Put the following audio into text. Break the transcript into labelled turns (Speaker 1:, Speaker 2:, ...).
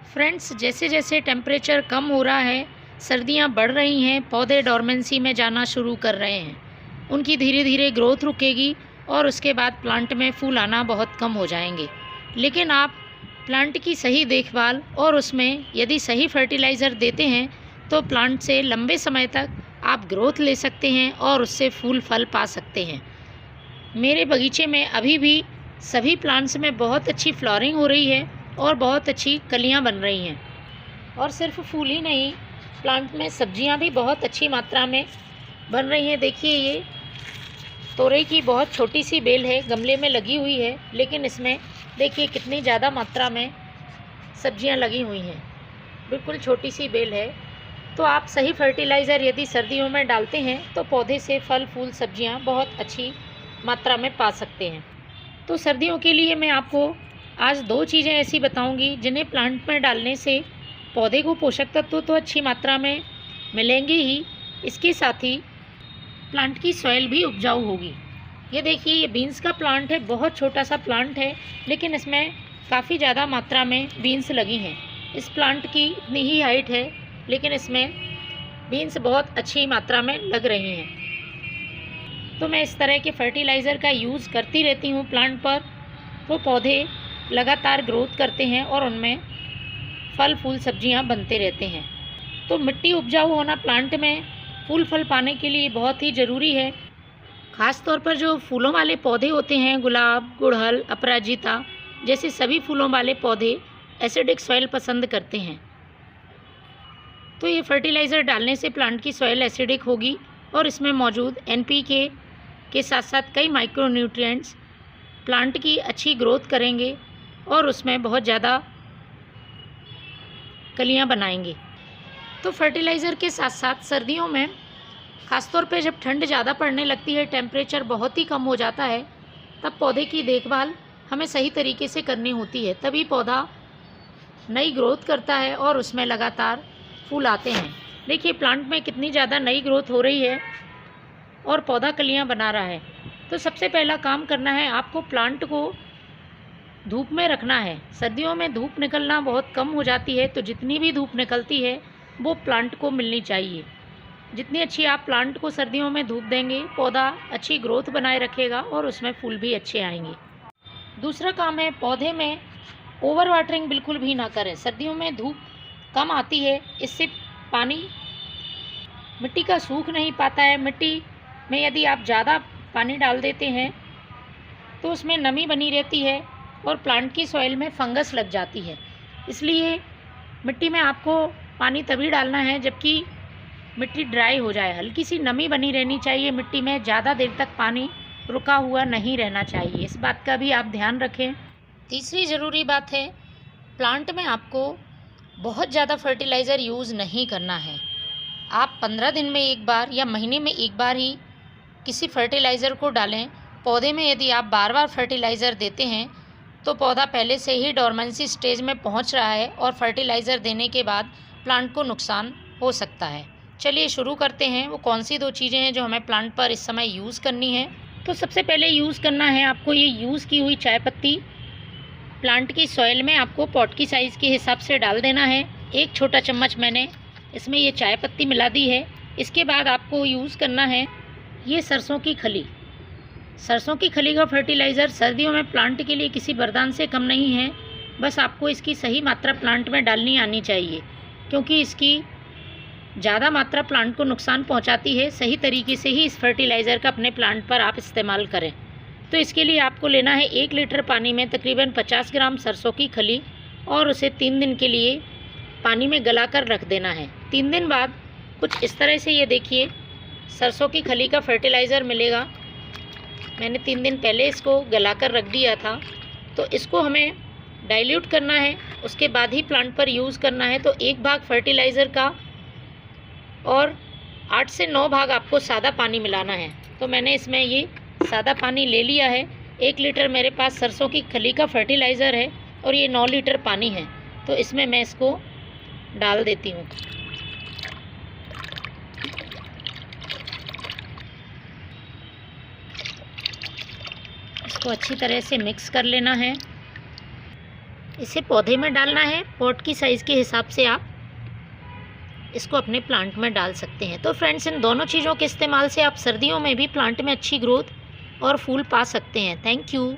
Speaker 1: Friends, जैसे जैसे temperature कम हो रहा है, सर्दियां बढ़ रही हैं, पौधे डोरमेंसी में जाना शुरू कर रहे हैं। उनकी धीरे धीरे ग्रोथ रुकेगी और उसके बाद प्लांट में फूल आना बहुत कम हो जाएंगे। लेकिन आप प्लांट की सही देखभाल और उसमें यदि सही फर्टिलाइज़र देते हैं तो प्लांट से लंबे समय तक आप ग्रोथ ले सकते हैं और उससे फूल फल पा सकते हैं। मेरे बगीचे में अभी भी सभी प्लांट्स में बहुत अच्छी फ्लावरिंग हो रही है और बहुत अच्छी कलियां बन रही हैं। और सिर्फ फूल ही नहीं, प्लांट में सब्जियां भी बहुत अच्छी मात्रा में बन रही हैं। देखिए, ये तोरई की बहुत छोटी सी बेल है, गमले में लगी हुई है, लेकिन इसमें देखिए कितनी ज़्यादा मात्रा में सब्जियां लगी हुई हैं। बिल्कुल छोटी सी बेल है। तो आप सही फर्टिलाइज़र यदि सर्दियों में डालते हैं तो पौधे से फल फूल सब्जियां बहुत अच्छी मात्रा में पा सकते हैं। तो सर्दियों के लिए मैं आपको आज 2 चीज़ें ऐसी बताऊंगी जिन्हें प्लांट में डालने से पौधे को पोषक तत्व तो अच्छी मात्रा में मिलेंगे ही, इसके साथ ही प्लांट की सॉइल भी उपजाऊ होगी। ये देखिए, ये बीन्स का प्लांट है, बहुत छोटा सा प्लांट है, लेकिन इसमें काफ़ी ज़्यादा मात्रा में बीन्स लगी हैं। इस प्लांट की इतनी ही हाइट है, लेकिन इसमें बीन्स बहुत अच्छी मात्रा में लग रही हैं। तो मैं इस तरह के फर्टिलाइज़र का यूज़ करती रहती हूँ प्लांट पर, तो पौधे लगातार ग्रोथ करते हैं और उनमें फल फूल सब्जियाँ बनते रहते हैं। तो मिट्टी उपजाऊ होना प्लांट में फूल फल पाने के लिए बहुत ही ज़रूरी है। ख़ास तौर पर जो फूलों वाले पौधे होते हैं, गुलाब, गुड़हल, अपराजिता जैसे सभी फूलों वाले पौधे एसिडिक सॉइल पसंद करते हैं। तो ये फर्टिलाइज़र डालने से प्लांट की सॉइल एसिडिक होगी और इसमें मौजूद NPK के साथ साथ कई माइक्रोन्यूट्रिएंट्स प्लांट की अच्छी ग्रोथ करेंगे और उसमें बहुत ज़्यादा कलियां बनाएंगे। तो फर्टिलाइज़र के साथ साथ सर्दियों में ख़ासतौर पे जब ठंड ज़्यादा पड़ने लगती है, टेम्परेचर बहुत ही कम हो जाता है, तब पौधे की देखभाल हमें सही तरीके से करनी होती है। तभी पौधा नई ग्रोथ करता है और उसमें लगातार फूल आते हैं। देखिए, प्लांट में कितनी ज़्यादा नई ग्रोथ हो रही है और पौधा कलियां बना रहा है। तो सबसे पहला काम करना है, आपको प्लांट को धूप में रखना है। सर्दियों में धूप निकलना बहुत कम हो जाती है, तो जितनी भी धूप निकलती है वो प्लांट को मिलनी चाहिए। जितनी अच्छी आप प्लांट को सर्दियों में धूप देंगे, पौधा अच्छी ग्रोथ बनाए रखेगा और उसमें फूल भी अच्छे आएंगे। दूसरा काम है, पौधे में ओवर वाटरिंग बिल्कुल भी ना करें। सर्दियों में धूप कम आती है, इससे पानी मिट्टी का सूख नहीं पाता है। मिट्टी में यदि आप ज़्यादा पानी डाल देते हैं तो उसमें नमी बनी रहती है और प्लांट की सॉइल में फंगस लग जाती है। इसलिए मिट्टी में आपको पानी तभी डालना है जबकि मिट्टी ड्राई हो जाए। हल्की सी नमी बनी रहनी चाहिए मिट्टी में, ज़्यादा देर तक पानी रुका हुआ नहीं रहना चाहिए। इस बात का भी आप ध्यान रखें। तीसरी ज़रूरी बात है, प्लांट में आपको बहुत ज़्यादा फर्टिलाइज़र यूज़ नहीं करना है। आप 15 दिन में एक बार या महीने में एक बार ही किसी फर्टिलाइज़र को डालें। पौधे में यदि आप बार बार फर्टिलाइज़र देते हैं तो पौधा पहले से ही डोरमेंसी स्टेज में पहुंच रहा है और फर्टिलाइज़र देने के बाद प्लांट को नुकसान हो सकता है। चलिए शुरू करते हैं, वो कौन सी 2 चीज़ें हैं जो हमें प्लांट पर इस समय यूज़ करनी है। तो सबसे पहले यूज़ करना है आपको ये यूज़ की हुई चाय पत्ती। प्लांट की सॉइल में आपको पॉट की साइज़ के हिसाब से डाल देना है। 1 छोटा चम्मच मैंने इसमें ये चाय पत्ती मिला दी है। इसके बाद आपको यूज़ करना है ये सरसों की खली। सरसों की खली का फर्टिलाइज़र सर्दियों में प्लांट के लिए किसी वरदान से कम नहीं है। बस आपको इसकी सही मात्रा प्लांट में डालनी आनी चाहिए, क्योंकि इसकी ज़्यादा मात्रा प्लांट को नुकसान पहुंचाती है। सही तरीके से ही इस फर्टिलाइज़र का अपने प्लांट पर आप इस्तेमाल करें। तो इसके लिए आपको लेना है 1 लीटर पानी में तकरीबन 50 ग्राम सरसों की खली और उसे 3 दिन के लिए पानी में गला कर रख देना है। 3 दिन बाद कुछ इस तरह से ये देखिए सरसों की खली का फर्टिलाइज़र मिलेगा। मैंने 3 दिन पहले इसको गला कर रख दिया था। तो इसको हमें डाइल्यूट करना है, उसके बाद ही प्लांट पर यूज़ करना है। तो 1 भाग फर्टिलाइज़र का और 8 से 9 भाग आपको सादा पानी मिलाना है। तो मैंने इसमें ये सादा पानी ले लिया है। 1 लीटर मेरे पास सरसों की खली का फर्टिलाइज़र है और ये 9 लीटर पानी है। तो इसमें मैं इसको डाल देती हूँ। इसको अच्छी तरह से मिक्स कर लेना है। इसे पौधे में डालना है, पॉट की साइज़ के हिसाब से आप इसको अपने प्लांट में डाल सकते हैं। तो फ्रेंड्स, इन दोनों चीज़ों के इस्तेमाल से आप सर्दियों में भी प्लांट में अच्छी ग्रोथ और फूल पा सकते हैं। Thank you.